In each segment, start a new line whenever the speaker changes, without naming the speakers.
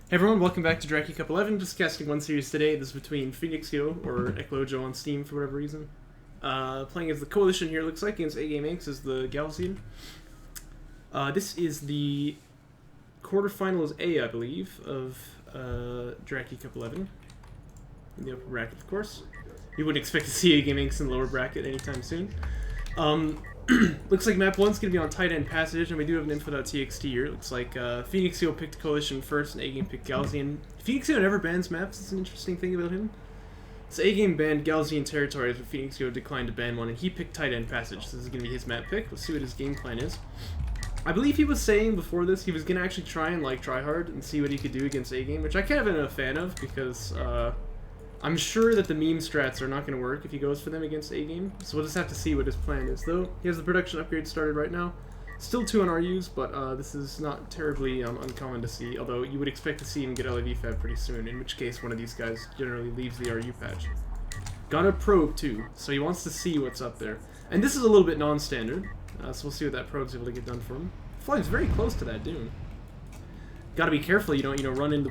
Hey everyone, welcome back to Jaraci Cup 11. Just casting one series today. This is between Phoenixyo, or Eclojo on Steam for whatever reason. Playing as the Coalition here, looks like, against AGameAnx as the Galcian. This is the Quarterfinals A, I believe, of Jaraci Cup 11. In the upper bracket, of course. You wouldn't expect to see AGameAnx in the lower bracket anytime soon. Looks like map 1's going to be on tight end passage, and we do have an info.txt here. It looks like Phoenixyo picked Coalition first, and AGame picked Galcian. Phoenixyo never bans maps, that's an interesting thing about him. So AGame banned Galcian territories, but Phoenixyo declined to ban one, and he picked tight end passage. So this is going to be his map pick. Let's see what his game plan is. I believe he was saying before this he was going to actually try and try hard and see what he could do against AGame, which I kind of am a fan of, because I'm sure that the meme strats are not going to work if he goes for them against AGame, so we'll just have to see what his plan is. Though, he has the production upgrade started right now. Still 2 on RUs, but this is not terribly uncommon to see, although you would expect to see him get LAV fab pretty soon, in which case one of these guys generally leaves the RU patch. Got a probe too, so he wants to see what's up there. And this is a little bit non-standard, so we'll see what that probe's able to get done for him. Flying's very close to that Dune. Gotta be careful you don't, run into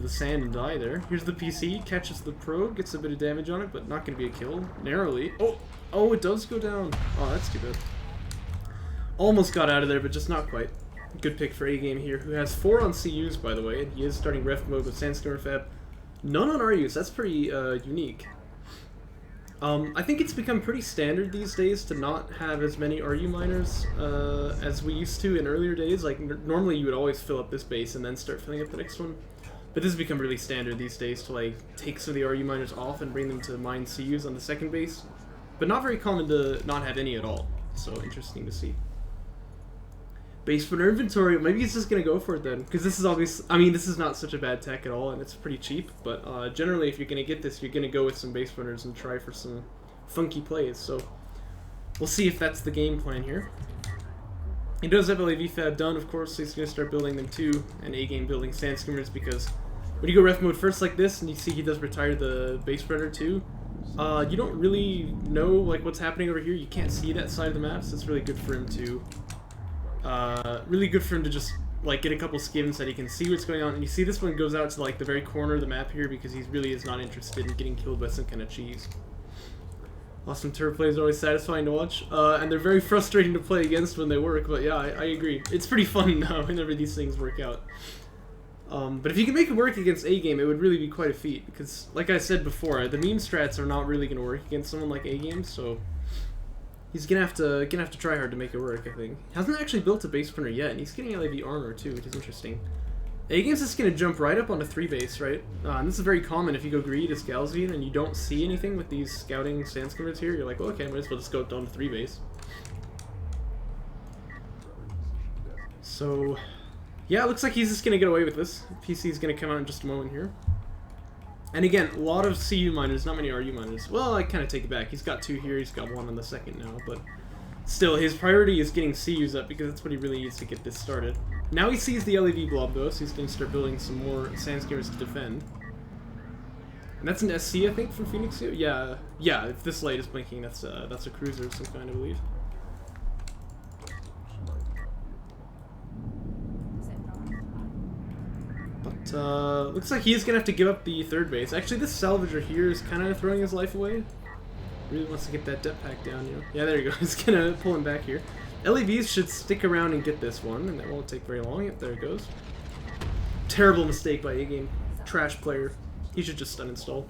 the sand and die there. Here's the PC, catches the probe, gets a bit of damage on it, but not gonna be a kill. Narrowly. Oh, it does go down. Oh, that's too bad. Almost got out of there, but just not quite. Good pick for AGame here, who has 4 on CUs, by the way, and he is starting ref mode with Sandstorm Fab. None on RUs, that's pretty unique. I think it's become pretty standard these days to not have as many RU miners as we used to in earlier days. Like, normally you would always fill up this base and then start filling up the next one. But this has become really standard these days to, take some of the RU miners off and bring them to mine CUs on the second base. But not very common to not have any at all. So, interesting to see. Base for inventory, maybe he's just gonna go for it then, because this is obviously, this is not such a bad tech at all, and it's pretty cheap, but generally if you're gonna get this, you're gonna go with some base runners and try for some funky plays, so we'll see if that's the game plan here. He does have LAV fab done, of course, so he's gonna start building them too, and AGame building sand skimmers, because when you go ref mode first like this, and you see he does retire the base runner too, you don't really know what's happening over here. You can't see that side of the map, so it's really good for him to just get a couple skims that he can see what's going on. And you see this one goes out to the very corner of the map here because he really is not interested in getting killed by some kind of cheese. Awesome turret plays are always satisfying to watch, and they're very frustrating to play against when they work, but yeah, I agree. It's pretty fun whenever these things work out. But if you can make it work against AGame, it would really be quite a feat, because like I said before, the meme strats are not really going to work against someone like AGame, so he's gonna have to try hard to make it work, I think. Hasn't actually built a base printer yet, and he's getting LAV armor too, which is interesting. AGame's just gonna jump right up onto 3 base, right? And this is very common if you go greed as Galcian and you don't see anything with these scouting sand skimmers here. You're like, well, okay, I might as well just go down to 3 base. So, yeah, it looks like he's just gonna get away with this. PC's gonna come out in just a moment here. And again, a lot of CU miners, not many RU miners. Well, I kind of take it back. He's got 2 here, he's got 1 on the second now, but still, his priority is getting CUs up because that's what he really needs to get this started. Now he sees the LAV blob though, so he's going to start building some more sand skimmers to defend. And that's an SC, I think, from Phoenixyo? Yeah, if this light is blinking, that's a cruiser of some kind, I believe. Looks like he's gonna have to give up the 3rd base. Actually, this salvager here is kind of throwing his life away. Really wants to get that depth pack down, Yeah, there you go. He's gonna pull him back here. LAVs should stick around and get this one, and that won't take very long. Yep, there it goes. Terrible mistake by AGame. Trash player. He should just uninstall.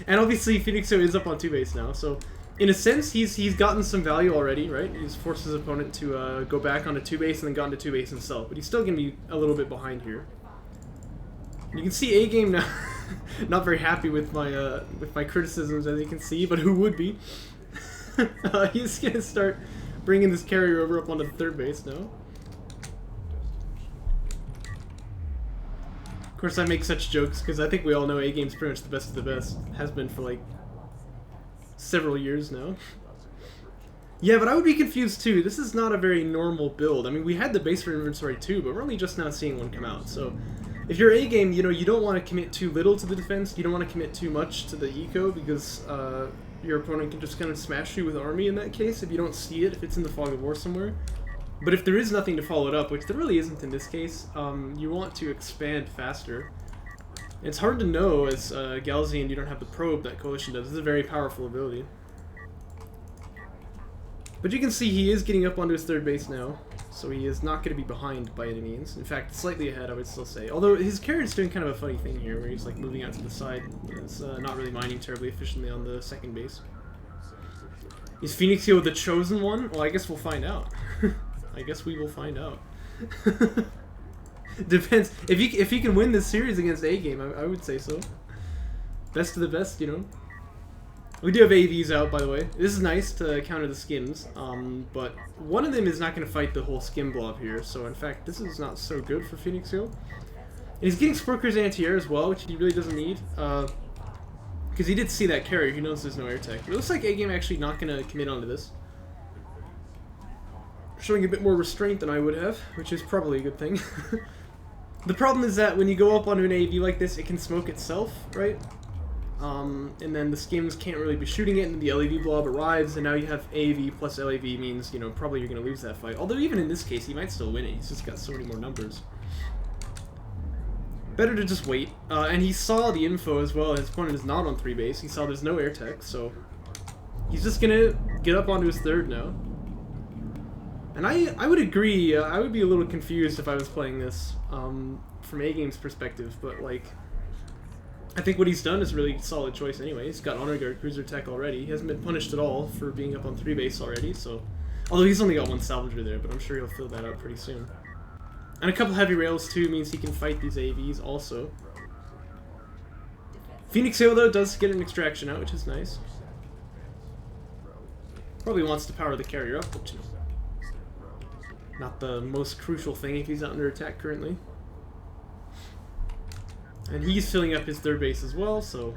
And obviously, Phoenixyo is up on 2 base now, so in a sense, he's gotten some value already, right? He's forced his opponent to go back onto 2 base and then gone to 2 base himself, but he's still going to be a little bit behind here. You can see AGame now, not very happy with my criticisms, as you can see, but who would be? He's going to start bringing this carrier over up onto the 3rd base now. Of course, I make such jokes because I think we all know AGame's pretty much the best of the best. Has been for several years now. Yeah, but I would be confused too. This is not a very normal build. I mean, we had the base for inventory too, but we're only just now seeing one come out. So, if you're AGame, you don't want to commit too little to the defense. You don't want to commit too much to the eco because your opponent can just kind of smash you with army in that case if you don't see it, if it's in the fog of war somewhere. But if there is nothing to follow it up, which there really isn't in this case, you want to expand faster. It's hard to know as Galzian, you don't have the probe that Coalition does. This is a very powerful ability. But you can see he is getting up onto his third base now, so he is not going to be behind by any means. In fact, slightly ahead, I would still say. Although his carrot's doing kind of a funny thing here, where he's like moving out to the side. It's not really mining terribly efficiently on the second base. Is Phoenixyo the chosen one? Well, I guess we'll find out. I guess we will find out. Depends. If he can win this series against AGame, I would say so. Best of the best, you know. We do have AVs out, by the way. This is nice to counter the skims, but one of them is not going to fight the whole skim blob here, so in fact, this is not so good for Phoenixyo. And he's getting Spurker's anti-air as well, which he really doesn't need, because he did see that carrier. He knows there's no air tech. It looks like AGame actually not going to commit onto this. Showing a bit more restraint than I would have, which is probably a good thing. The problem is that when you go up onto an AV like this, it can smoke itself, right? And then the skims can't really be shooting it, and the LAV blob arrives, and now you have AV plus LAV means, you know, probably you're going to lose that fight. Although even in this case, he might still win it. He's just got so many more numbers. Better to just wait. And he saw the info as well. His opponent is not on 3 base. He saw there's no air tech, so he's just going to get up onto his third now. And I would agree, I would be a little confused if I was playing this from AGame's perspective, but like, I think what he's done is a really solid choice anyway. He's got Honor Guard Cruiser Tech already. He hasn't been punished at all for being up on 3 base already, so... Although he's only got 1 salvager there, but I'm sure he'll fill that out pretty soon. And a couple heavy rails too means he can fight these AVs also. Phoenixyo though does get an extraction out, which is nice. Probably wants to power the carrier up, which is not the most crucial thing if he's not under attack currently. And he's filling up his third base as well, so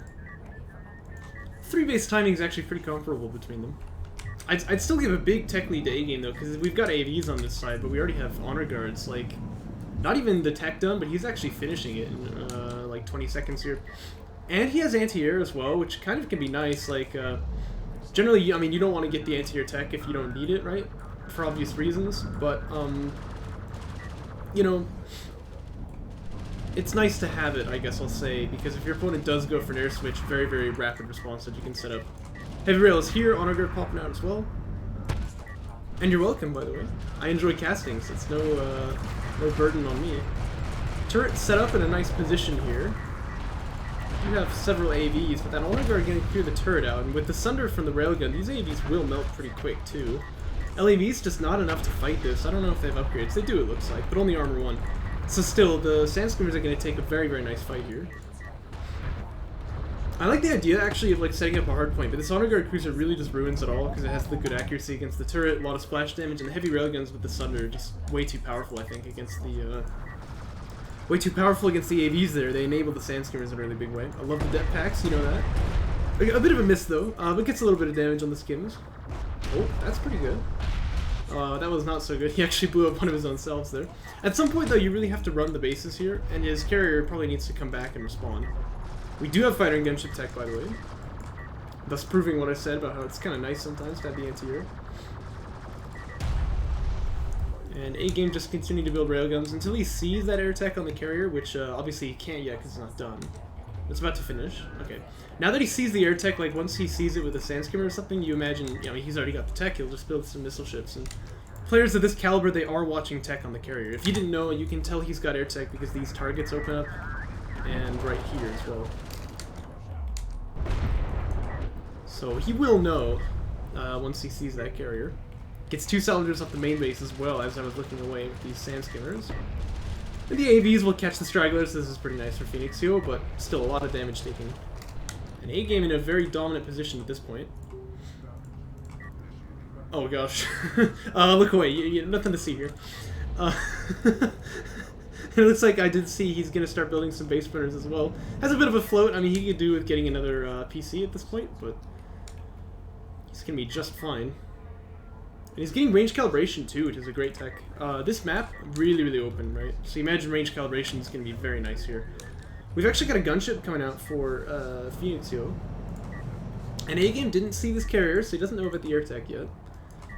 3 base timing is actually pretty comparable between them. I'd still give a big tech lead to AGame though, because we've got AVs on this side, but we already have honor guards. Like, not even the tech done, but he's actually finishing it in like 20 seconds here. And he has anti-air as well, which kind of can be nice. Like, generally, I mean, you don't want to get the anti-air tech if you don't need it, right? For obvious reasons, but you know, it's nice to have it, I guess I'll say, because if your opponent does go for an air switch, very, very rapid response that you can set up. Heavy rail is here, honor guard popping out as well. And you're welcome, by the way. I enjoy casting, so it's no burden on me. Turret set up in a nice position here. You have several AVs, but that honor guard going to clear the turret out, and with the Sunder from the railgun, these AVs will melt pretty quick too. LAV's just not enough to fight this. I don't know if they have upgrades. They do, it looks like, but only armor 1. So still, the Sandscreamers are going to take a very, very nice fight here. I like the idea, actually, of like setting up a hard point, but this Honor Guard Cruiser really just ruins it all, because it has the good accuracy against the turret, a lot of splash damage, and the heavy railguns with the Sunder are just way too powerful, I think, against the, way too powerful against the AVs there. They enable the Sandscreamers in a really big way. I love the det packs, you know that. A bit of a miss, though, but gets a little bit of damage on the skims. Oh, that's pretty good. That was not so good. He actually blew up one of his own selves there. At some point, though, you really have to run the bases here, and his carrier probably needs to come back and respawn. We do have fighter and gunship tech, by the way. Thus proving what I said about how it's kind of nice sometimes to have the anti-air. And AGame just continuing to build railguns until he sees that air tech on the carrier, which obviously he can't yet because it's not done. It's about to finish. Okay. Now that he sees the air tech, like once he sees it with a Sandscreamer or something, you imagine, you know, he's already got the tech, he'll just build some missile ships. And players of this caliber, they are watching tech on the carrier. If you didn't know, you can tell he's got air tech because these targets open up, and right here as well. So he will know once he sees that carrier. Gets 2 salvagers off the main base as well as I was looking away with these Sandscreamers. And the AVs will catch the stragglers. This is pretty nice for Phoenixyo, but still a lot of damage taken. And AGame in a very dominant position at this point. Oh gosh. Look away. You nothing to see here. It looks like I did see he's going to start building some base sprinters as well. Has a bit of a float. I mean, he could do with getting another PC at this point, but he's going to be just fine. And he's getting range calibration too, which is a great tech. This map, really, really open, right? So you imagine range calibration is going to be very nice here. We've actually got a gunship coming out for Phoenixyo. And AGame didn't see this carrier, so he doesn't know about the air tech yet.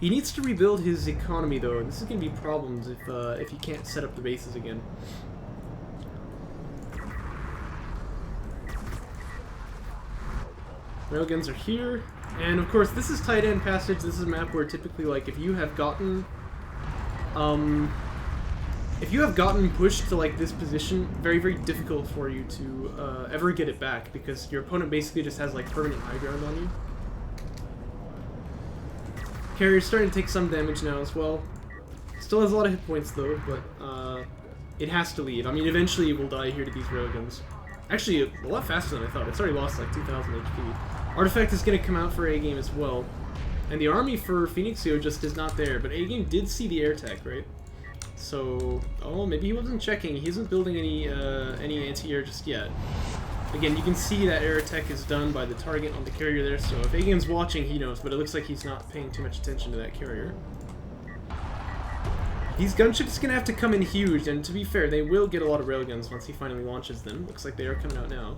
He needs to rebuild his economy, though. This is going to be problems if he can't set up the bases again. Railguns are here. And, of course, this is Tight End Passage. This is a map where typically, like, if you have gotten pushed to, like, this position, very, very difficult for you to ever get it back, because your opponent basically just has, like, permanent high ground on you. Carrier's starting to take some damage now as well. Still has a lot of hit points though, but it has to leave. I mean, eventually it will die here to these railguns. Actually, a lot faster than I thought. It's already lost like 2,000 HP. Artifact is going to come out for A-Game as well. And the army for Phoenixyo just is not there, but A-Game did see the air tech, right? So, oh, maybe he wasn't checking. He isn't building any anti-air just yet. Again, you can see that air attack is done by the target on the carrier there, so if A-Game's watching, he knows, but it looks like he's not paying too much attention to that carrier. These gunships are going to have to come in huge, and to be fair, they will get a lot of railguns once he finally launches them. Looks like they are coming out now.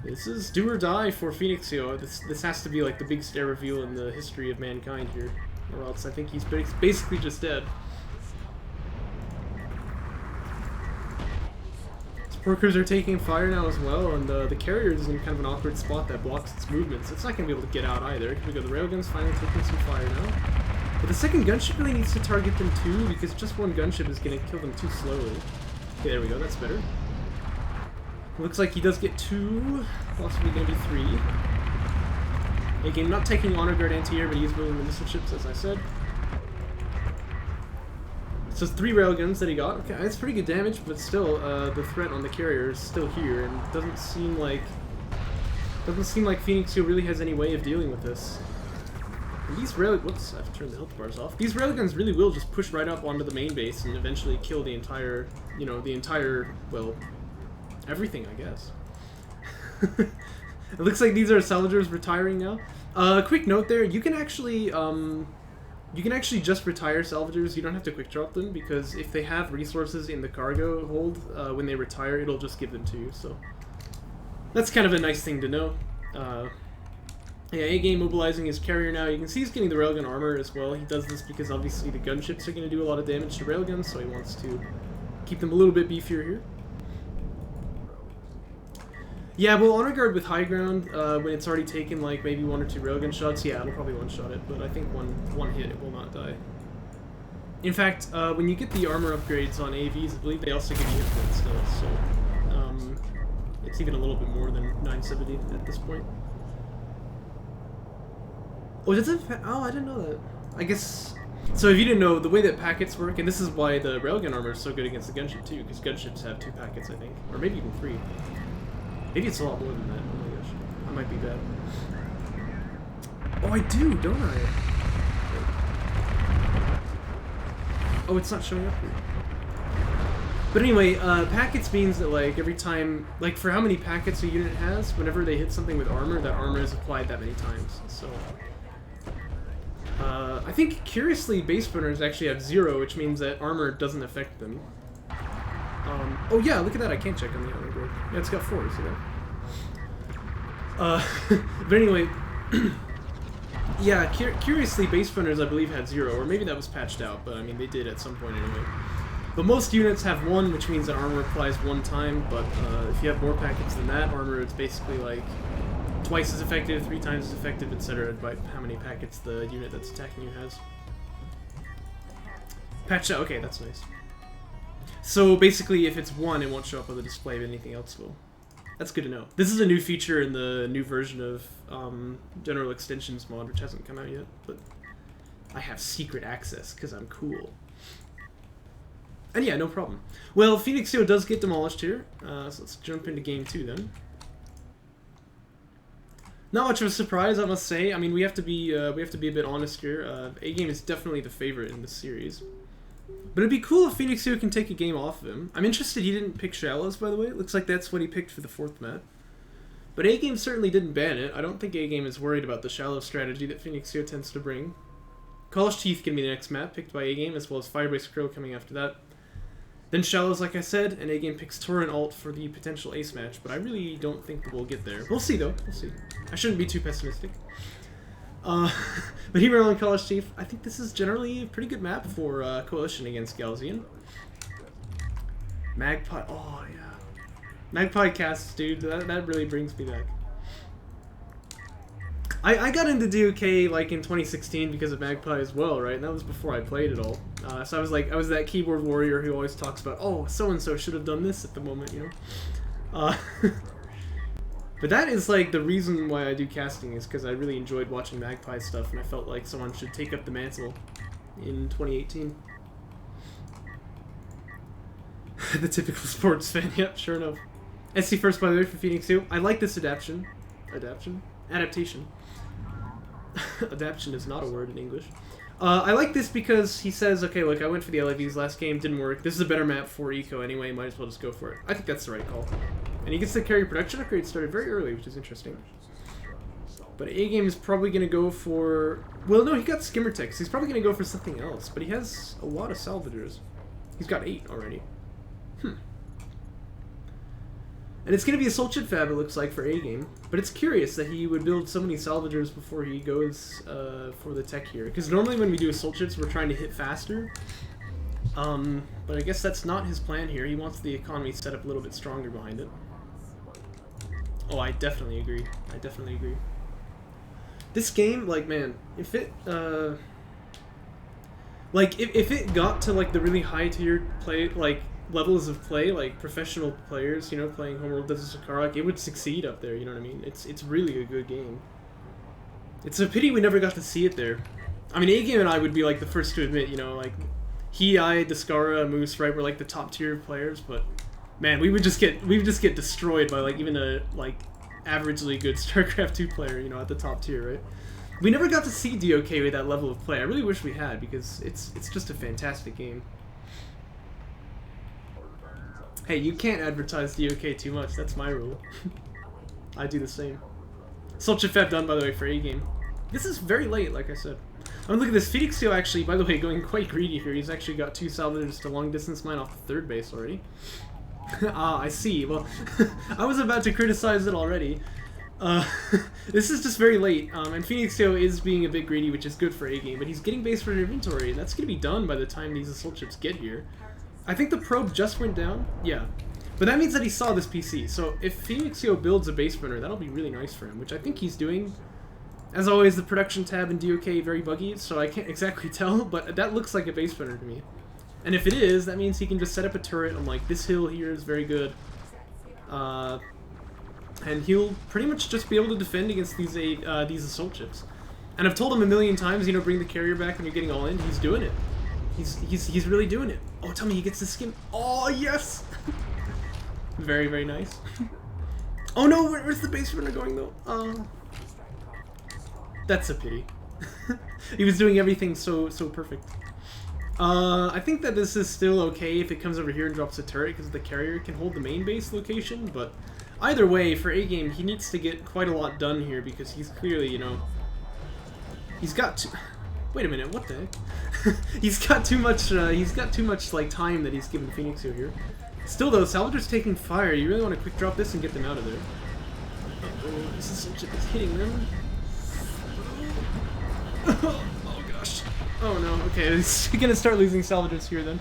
This is do or die for Phoenixyo. This has to be like the biggest air reveal in the history of mankind here, or else I think he's basically just dead. Workers are taking fire now as well, and the carrier is in kind of an awkward spot that blocks its movements. It's not going to be able to get out either. Here we go, the railgun's finally taking some fire now. But the second gunship really needs to target them too, because just one gunship is going to kill them too slowly. Okay, there we go, that's better. Looks like he does get 2, possibly going to be 3. Again, not taking honor guard anti-air, but he is building the missile ships, as I said. So it's 3 railguns that he got. Okay, that's pretty good damage, but still, the threat on the carrier is still here, and it doesn't seem like Phoenixyo really has any way of dealing with this. And these whoops, I've turned the health bars off. These railguns really will just push right up onto the main base and eventually kill the entire, well, everything, I guess. It looks like these are salvagers retiring now. Quick note there, you can actually just retire salvagers. You don't have to quick drop them, because if they have resources in the cargo hold, when they retire, it'll just give them to you. So that's kind of a nice thing to know. Yeah, A-Game mobilizing his carrier now. You can see he's getting the railgun armor as well. He does this because obviously the gunships are going to do a lot of damage to railguns, so he wants to keep them a little bit beefier here. Yeah, well, honor guard with high ground, when it's already taken like maybe 1 or 2 railgun shots, yeah, it'll probably one-shot it, but I think one hit it will not die. In fact, when you get the armor upgrades on AVs, I believe they also give you hit points still, so it's even a little bit more than 970 at this point. Oh, does it? Oh, I didn't know that. I guess. So if you didn't know, the way that packets work, and this is why the railgun armor is so good against the gunship too, because gunships have 2 packets, I think, or maybe even 3. Maybe it's a lot more than that. Oh my gosh, I might be bad. Oh, I do, don't I? Oh, it's not showing up here. But anyway, packets means that, like, every time, like, for how many packets a unit has, whenever they hit something with armor, that armor is applied that many times. So, I think, curiously, base runners actually have 0, which means that armor doesn't affect them. Oh yeah, look at that, I can't check on the armor board. Yeah, it's got 4, see that? But anyway, yeah, curiously, base runners, I believe, had 0, or maybe that was patched out, but I mean, they did at some point anyway. But most units have 1, which means that armor applies 1 time, but if you have more packets than that, armor is basically like twice as effective, 3 times as effective, etc. by how many packets the unit that's attacking you has. Patched out, okay, that's nice. So basically, if it's 1, it won't show up on the display, but anything else will. That's good to know. This is a new feature in the new version of General Extensions mod, which hasn't come out yet, but I have secret access, because I'm cool. And yeah, no problem. Well, Phoenixyo does get demolished here, so let's jump into game 2 then. Not much of a surprise, I must say. I mean, we have to be a bit honest here. A-Game is definitely the favorite in this series. But it'd be cool if Phoenixyo can take a game off of him. I'm interested he didn't pick Shallows, by the way. It looks like that's what he picked for the 4th map. But A-Game certainly didn't ban it. I don't think A-Game is worried about the shallow strategy that Phoenixyo tends to bring. College Teeth can be the next map, picked by A-Game, as well as Firebase Crow coming after that. Then Shallows, like I said, and A-Game picks Torrent Alt for the potential ace match, but I really don't think that we'll get there. We'll see, though. We'll see. I shouldn't be too pessimistic. Uh, but here on College Chief, I think this is generally a pretty good map for Coalition against Galzian. Magpie, oh yeah. Magpie casts, dude, that really brings me back. I got into DOK like in 2016 because of Magpie as well, right? And that was before I played it all. So I was that keyboard warrior who always talks about, oh, so-and-so should have done this at the moment, you know? But that is like the reason why I do casting, is because I really enjoyed watching Magpie stuff, and I felt like someone should take up the mantle in 2018. The typical sports fan, yep, sure enough. SC first, by the way, for Phoenixyo. I like this adaptation. Adaptation. Adaptation is not a word in English. I like this because he says, okay, look, I went for the LIVs last game, didn't work. This is a better map for Eco anyway, might as well just go for it. I think that's the right call. And he gets the carry production upgrade started very early, which is interesting. But A-Game is probably going to go for... Well, no, he got Skimmer Techs. He's probably going to go for something else, but he has a lot of salvagers. He's got 8 already. And it's going to be a Soul Chip Fab, it looks like, for A-Game. But it's curious that he would build so many salvagers before he goes for the tech here. Because normally when we do Soul Chips, we're trying to hit faster. But I guess that's not his plan here. He wants the economy set up a little bit stronger behind it. Oh, I definitely agree. I definitely agree. This game, like, man, if it, like, if it got to, like, the really high-tier play, like, levels of play, like professional players, you know, playing Homeworld Desert Sakarak, it would succeed up there, you know what I mean? It's really a good game. It's a pity we never got to see it there. I mean, A-Game and I would be like the first to admit, you know, like I, Descara, Moose, right, were like the top tier players, but man, we would just get destroyed by like even a like averagely good StarCraft 2 player, you know, at the top tier, right? We never got to see DOK with that level of play. I really wish we had, because it's just a fantastic game. Hey, you can't advertise DOK too much, that's my rule. I do the same. Soul Chip Fab done, by the way, for A-Game. This is very late, like I said. I mean, look at this. Phoenixyo actually, by the way, going quite greedy here. He's actually got 2 salvagers to long distance mine off the 3rd base already. Ah, I see. Well, I was about to criticize it already. This is just very late, and Phoenixyo is being a bit greedy, which is good for A-Game, but he's getting base for inventory, and that's going to be done by the time these Assault Chips get here. I think the probe just went down. Yeah. But that means that he saw this PC. So if Phoenixyo builds a base burner, that'll be really nice for him, which I think he's doing. As always, the production tab in DOK very buggy, so I can't exactly tell, but that looks like a base burner to me. And if it is, that means he can just set up a turret on like this hill here is very good. And he'll pretty much just be able to defend against these assault chips. And I've told him a million times, you know, bring the carrier back when you're getting all in. He's doing it. He's really doing it. Oh, tell me he gets the skin. Oh, yes! Very, very nice. Oh no, where's the base runner going though? That's a pity. He was doing everything so perfect. I think that this is still okay if it comes over here and drops a turret, because the carrier can hold the main base location, but either way, for A-Game, he needs to get quite a lot done here, because he's clearly, you know, he's got to... Wait a minute, what the heck? he's got too much like time that he's given Phoenixyo here. Still though, Salvager's taking fire. You really want to quick drop this and get them out of there. Uh-oh, this is such a bit hitting them. Oh gosh. Oh no, okay, he's gonna start losing Salvagers here then.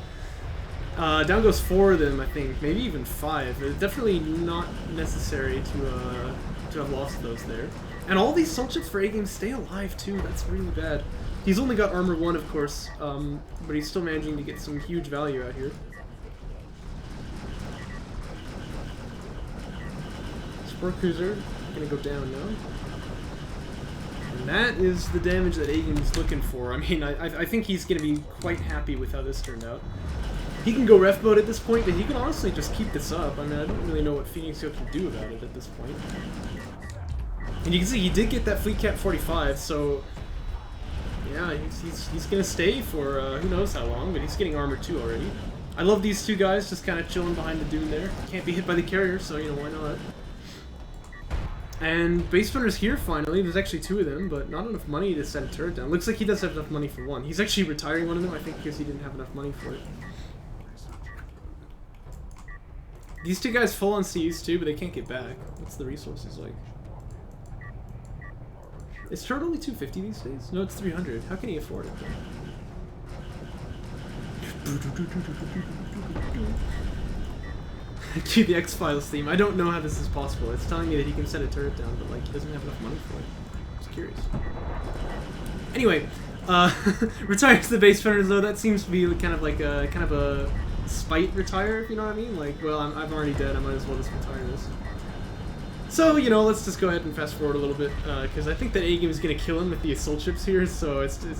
Down goes 4 of them, I think. Maybe even 5. It's definitely not necessary to have lost those there. And all these Soul Chips for A-Game stay alive too, that's really bad. He's only got armor 1, of course, but he's still managing to get some huge value out here. Sport Cruiser gonna go down now. And that is the damage that A-Game is looking for. I mean, I think he's gonna be quite happy with how this turned out. He can go ref mode at this point, but he can honestly just keep this up. I mean, I don't really know what Phoenixyo can do about it at this point. And you can see he did get that Fleet Cap 45, so... Yeah, he's gonna stay for who knows how long, but he's getting armor 2 already. I love these two guys just kind of chilling behind the dune there. Can't be hit by the carrier, so you know, why not? And base runners here finally. There's actually 2 of them, but not enough money to set a turret down. Looks like he does have enough money for 1. He's actually retiring one of them, I think, because he didn't have enough money for it. These 2 guys full on Cs too, but they can't get back. What's the resources like? Is chart only 250 these days? No, it's 300. How can he afford it? Cue the X-Files theme. I don't know how this is possible. It's telling me that he can set a turret down, but like he doesn't have enough money for it. Just curious. Anyway, retire to the base runners though. That seems to be kind of a spite retire, if you know what I mean. Like, well, I'm already dead. I might as well just retire this. So, you know, let's just go ahead and fast forward a little bit, because I think that A-Game is going to kill him with the assault ships here, so it's going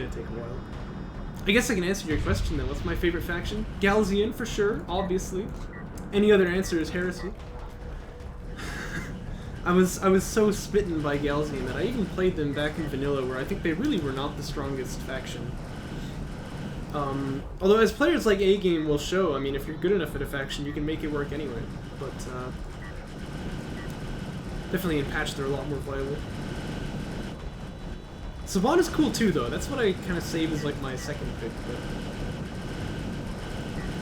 to take a while. I guess I can answer your question, though. What's my favorite faction? Galzian, for sure, obviously. Any other answer is heresy. I was so smitten by Galzian that I even played them back in vanilla, where I think they really were not the strongest faction. Although as players like A-Game will show, I mean, if you're good enough at a faction, you can make it work anyway. But, definitely in patch they're a lot more viable. Saban is cool too, though. That's what I kind of save as like my second pick. But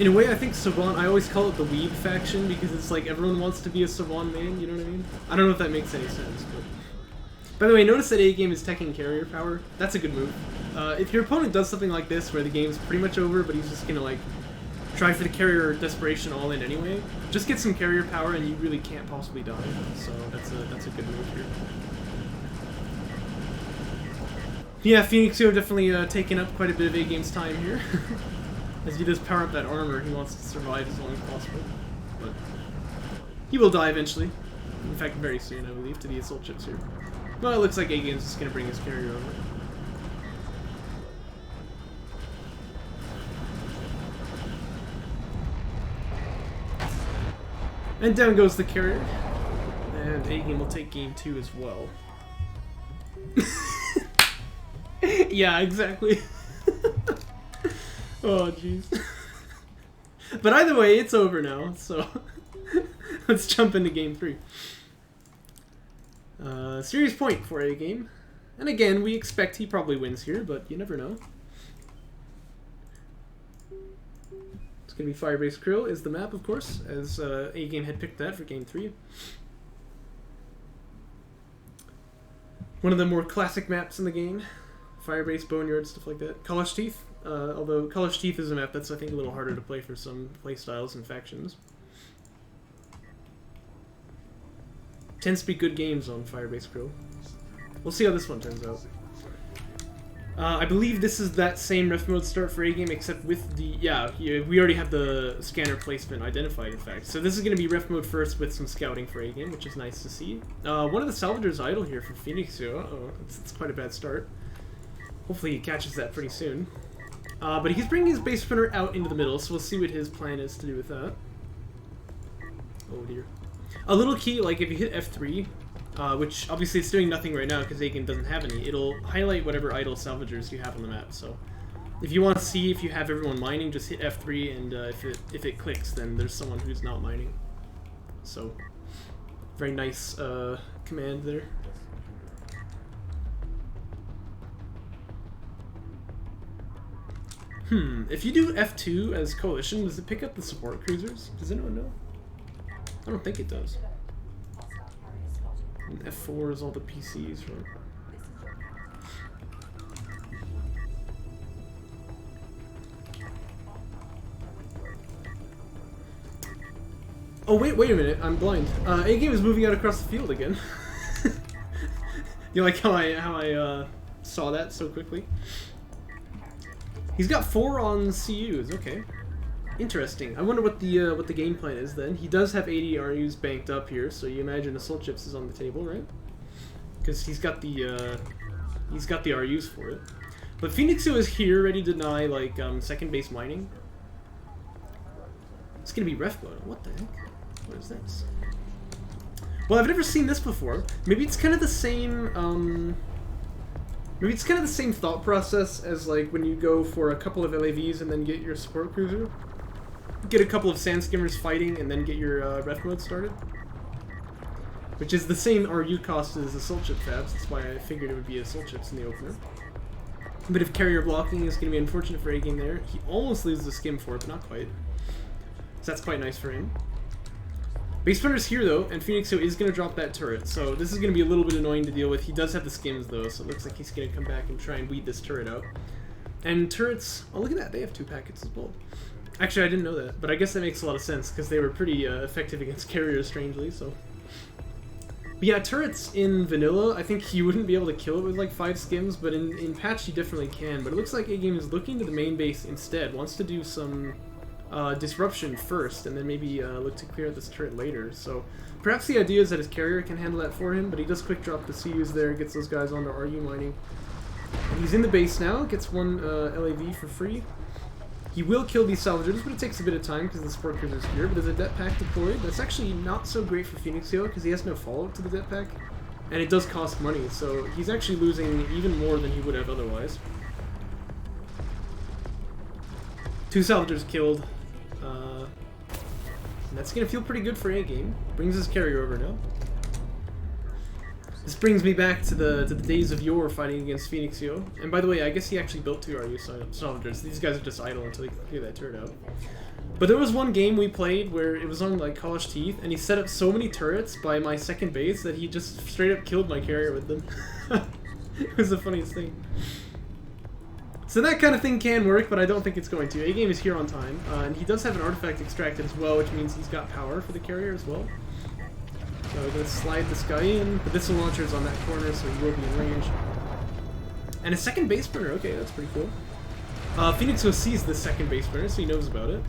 in a way, I think Saban, I always call it the weeb faction because it's like everyone wants to be a Saban main, you know what I mean? I don't know if that makes any sense, but... By the way, notice that A-Game is teching carrier power. That's a good move. If your opponent does something like this where the game's pretty much over, but he's just gonna like try for the carrier desperation all in anyway, just get some carrier power and you really can't possibly die. So that's a good move here. Yeah, Phoenixyo definitely taking up quite a bit of A-Game's time here. As he does power up that armor, he wants to survive as long as possible. But he will die eventually. In fact, very soon, I believe, to the assault ships here. Well, it looks like A-Game's just going to bring his carrier over. And down goes the carrier. And A-Game will take game 2 as well. Yeah, exactly. Oh, jeez. But either way, it's over now, so let's jump into game 3. Series point for A-Game. And again, we expect he probably wins here, but you never know. It's going to be Firebase Krill is the map, of course, as A-Game had picked that for game 3. One of the more classic maps in the game. Firebase, Boneyard, stuff like that. College Teeth, although College Teeth is a map that's, I think, a little harder to play for some playstyles and factions. Tends to be good games on Firebase Krill. We'll see how this one turns out. I believe this is that same ref mode start for A-Game, except with the... Yeah, we already have the scanner placement identified, in fact. So this is going to be ref mode first with some scouting for A-Game, which is nice to see. One of the salvagers idle here for Phoenixyo. Uh-oh, it's quite a bad start. Hopefully he catches that pretty soon. But he's bringing his base runner out into the middle, so we'll see what his plan is to do with that. Oh dear. A little key, like if you hit F3, which obviously it's doing nothing right now because A-Game doesn't have any, it'll highlight whatever idle salvagers you have on the map. So if you want to see if you have everyone mining, just hit F3, and if it clicks, then there's someone who's not mining. So very nice command there. If you do F2 as Coalition, does it pick up the support cruisers? Does anyone know? I don't think it does. And F4 is all the PCs, right? Oh, wait a minute. I'm blind. A-Game is moving out across the field again. You like how I saw that so quickly? He's got 4 on CUs, okay. Interesting. I wonder what the game plan is then. He does have 80 RUs banked up here, so you imagine assault chips is on the table, right? Because he's got the RUs for it. But Phoenixyo is here, ready to deny like second base mining. It's gonna be ref mode. What the heck? What is this? Well, I've never seen this before. Maybe it's kind of the same. Maybe it's kind of the same thought process as like when you go for a couple of LAVs and then get your support cruiser. Get a couple of sand skimmers fighting and then get your ref mode started. Which is the same RU cost as assault chip fabs. That's why I figured it would be assault chips in the opener. But if carrier blocking is going to be unfortunate for A-Game there. He almost loses the skim for it, but not quite. So that's quite nice for him. Base runner's here though, and Phoenixyo is going to drop that turret, so this is going to be a little bit annoying to deal with. He does have the skims though, so it looks like he's going to come back and try and weed this turret out. And turrets, oh look at that, they have 2 packets as well. Actually, I didn't know that, but I guess that makes a lot of sense, because they were pretty effective against carriers, strangely, so... But yeah, turrets in vanilla, I think you wouldn't be able to kill it with like 5 skims, but in patch you definitely can. But it looks like A-Game is looking to the main base instead, wants to do some disruption first, and then maybe look to clear out this turret later. So perhaps the idea is that his carrier can handle that for him, but he does quick drop the CUs there, gets those guys onto RU mining. And he's in the base now, gets 1 LAV for free. He will kill these salvagers, but it takes a bit of time because the support cruiser's here. But there's a det pack deployed. That's actually not so great for Phoenixyo because he has no follow-up to the det pack. And it does cost money, so he's actually losing even more than he would have otherwise. 2 salvagers killed. And that's going to feel pretty good for A-Game. Brings his carrier over now. This brings me back to the days of yore fighting against Phoenixyo. And by the way, I guess he actually built 2 RU salvagers. These guys are just idle until he can clear that turret out. But there was one game we played where it was on like College Teeth, and he set up so many turrets by my second base that he just straight up killed my carrier with them. It was the funniest thing. So that kind of thing can work, but I don't think it's going to. A-Game is here on time, and he does have an artifact extracted as well, which means he's got power for the carrier as well. So we're going to slide this guy in. The missile launcher is on that corner, so he will be in range. And a second base burner, okay, that's pretty cool. Phoenixyo sees the second base burner, so he knows about it.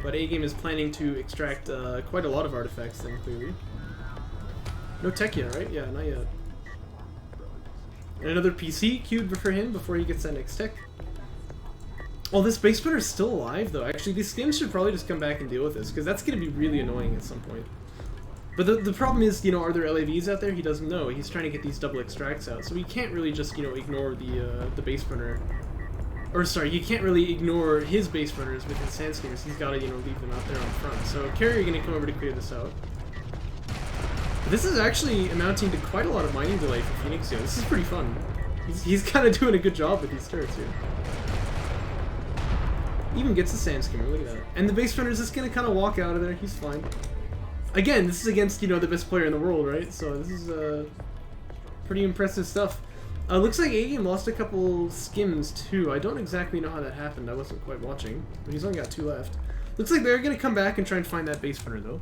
But A-Game is planning to extract quite a lot of artifacts then, clearly. No tech yet, right? Yeah, not yet. And another PC queued for him before he gets that next tech. Oh, this base burner is still alive, though. Actually, these skims should probably just come back and deal with this, because that's going to be really annoying at some point. But the problem is, you know, are there LAVs out there? He doesn't know. He's trying to get these double extracts out, so he can't really just, you know, ignore the base burner. Or sorry, you can't really ignore his base burners with his sand skimmers. He's got to, you know, leave them out there on the front. So carrier going to come over to clear this out. This is actually amounting to quite a lot of mining delay for Phoenixyo. This is pretty fun. He's kind of doing a good job with these turrets here. Even gets the sand skimmer, look at that. And the base runner is just going to kind of walk out of there. He's fine. Again, this is against, you know, the best player in the world, right? So this is pretty impressive stuff. Looks like A-Game lost a couple skims too. I don't exactly know how that happened. I wasn't quite watching, but he's only got 2 left. Looks like they're going to come back and try and find that base runner though.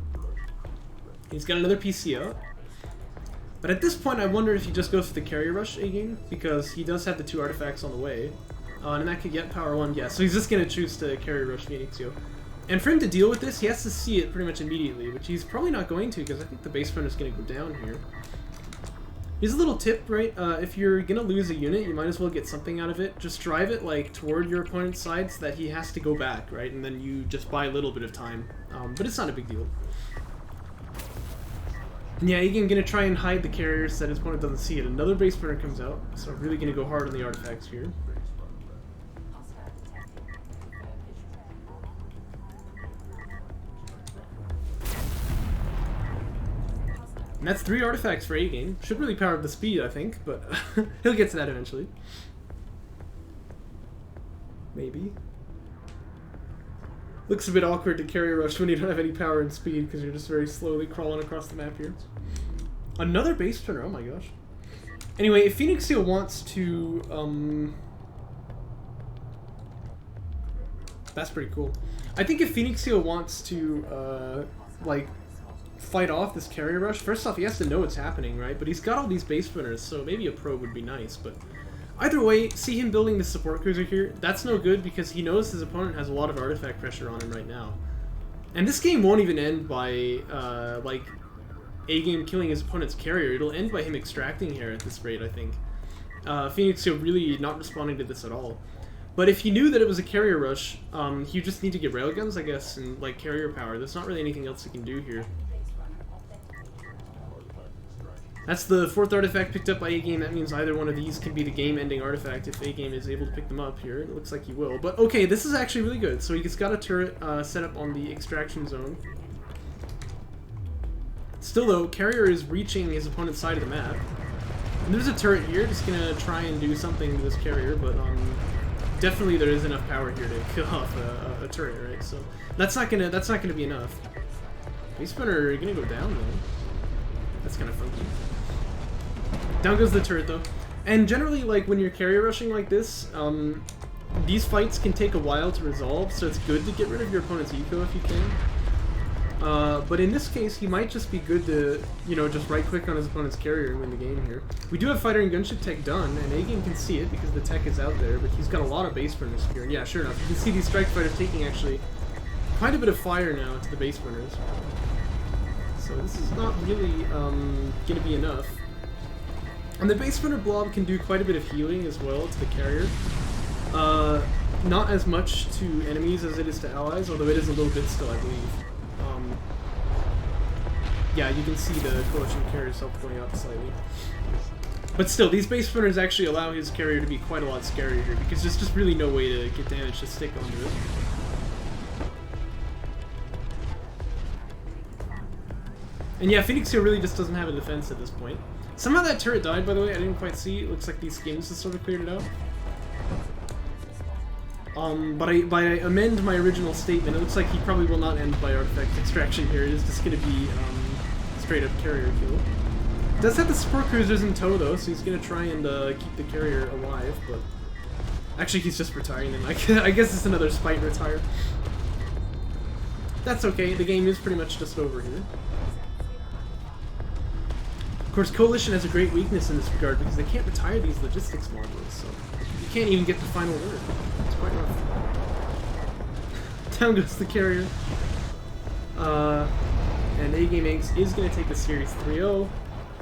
He's got another PC out. But at this point, I wonder if he just goes for the carrier rush A-Game, because he does have the 2 artifacts on the way. And that could get power 1, yeah. So he's just going to choose to carrier rush Phoenixyo. And for him to deal with this, he has to see it pretty much immediately, which he's probably not going to, because I think the base runner is going to go down here. Here's a little tip, right? If you're going to lose a unit, you might as well get something out of it. Just drive it like toward your opponent's side so that he has to go back, right? And then you just buy a little bit of time. But it's not a big deal. And yeah, A-Game going to try and hide the carriers so that his opponent doesn't see it. Another base burner comes out, so really going to go hard on the artifacts here. And that's 3 artifacts for A-Game. Should really power up the speed, I think, but he'll get to that eventually. Maybe. Looks a bit awkward to carry rush when you don't have any power and speed, because you're just very slowly crawling across the map here. Another base turner, oh my gosh. Anyway, if Phoenixyo wants to, that's pretty cool. I think if Phoenixyo wants to, like, fight off this carrier rush, first off, he has to know what's happening, right? But he's got all these base runners, so maybe a probe would be nice, but either way, see him building the support cruiser here, that's no good because he knows his opponent has a lot of artifact pressure on him right now. And this game won't even end by, like, A-Game killing his opponent's carrier. It'll end by him extracting here at this rate, I think. Phoenixyo really not responding to this at all. But if he knew that it was a carrier rush, he just need to get railguns, I guess, and, like, carrier power. There's not really anything else he can do here. That's the 4th artifact picked up by A-Game. That means either one of these can be the game-ending artifact if A-Game is able to pick them up here. It looks like he will. But okay, this is actually really good. So he's got a turret set up on the extraction zone. Still though, carrier is reaching his opponent's side of the map. And there's a turret here, just gonna try and do something to this carrier, but definitely there is enough power here to kill off a turret, right? So that's not gonna be enough. Base spinner gonna go down though. That's kind of funky. Down goes the turret though. And generally, like when you're carrier rushing like this, these fights can take a while to resolve, so it's good to get rid of your opponent's eco if you can. But in this case, he might just be good to, you know, just right-click on his opponent's carrier and win the game here. We do have fighter and gunship tech done, and AGame can see it because the tech is out there, but he's got a lot of base burners here. And yeah, sure enough, you can see these strike fighters taking actually quite a bit of fire now to the base burners. So this is not really going to be enough. And the base burner blob can do quite a bit of healing as well to the carrier. Not as much to enemies as it is to allies, although it is a little bit still, I believe. Yeah, you can see the coalition carrier's health going up slightly. But still, these base burners actually allow his carrier to be quite a lot scarier here, because there's just really no way to get damage to stick onto it. And yeah, Phoenixyo really just doesn't have a defense at this point. Somehow that turret died, by the way, I didn't quite see. It looks like these skins just sort of cleared it out. But I amend my original statement. It looks like he probably will not end by artifact extraction here. It is just going to be straight up carrier kill. Does have the support cruisers in tow though, so he's going to try and keep the carrier alive, but actually he's just retiring them. I guess it's another spite retire. That's okay, the game is pretty much just over here. Of course, Coalition has a great weakness in this regard because they can't retire these logistics modules, so you can't even get the final word. It's quite rough. Down goes the carrier. And AGameAnx is going to take the series 3-0.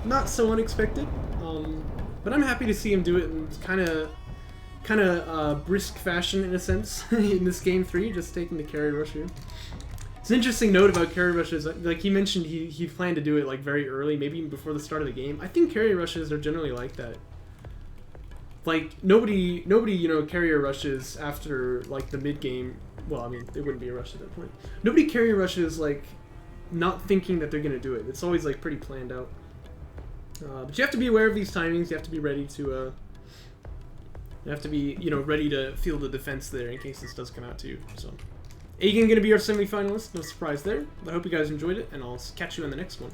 Not so unexpected, but I'm happy to see him do it in kind of brisk fashion in a sense in this game 3, just taking the carrier rush here. It's an interesting note about carrier rushes. Like he mentioned, he planned to do it like very early, maybe even before the start of the game. I think carrier rushes are generally like that. Like nobody, you know, carrier rushes after like the mid game. Well, I mean, it wouldn't be a rush at that point. Nobody carrier rushes like not thinking that they're gonna do it. It's always like pretty planned out. But you have to be aware of these timings. You have to be ready to. You have to be, you know, ready to feel the defense there in case this does come out to you. So. AGame gonna be our semi-finalist, no surprise there. I hope you guys enjoyed it, and I'll catch you in the next one.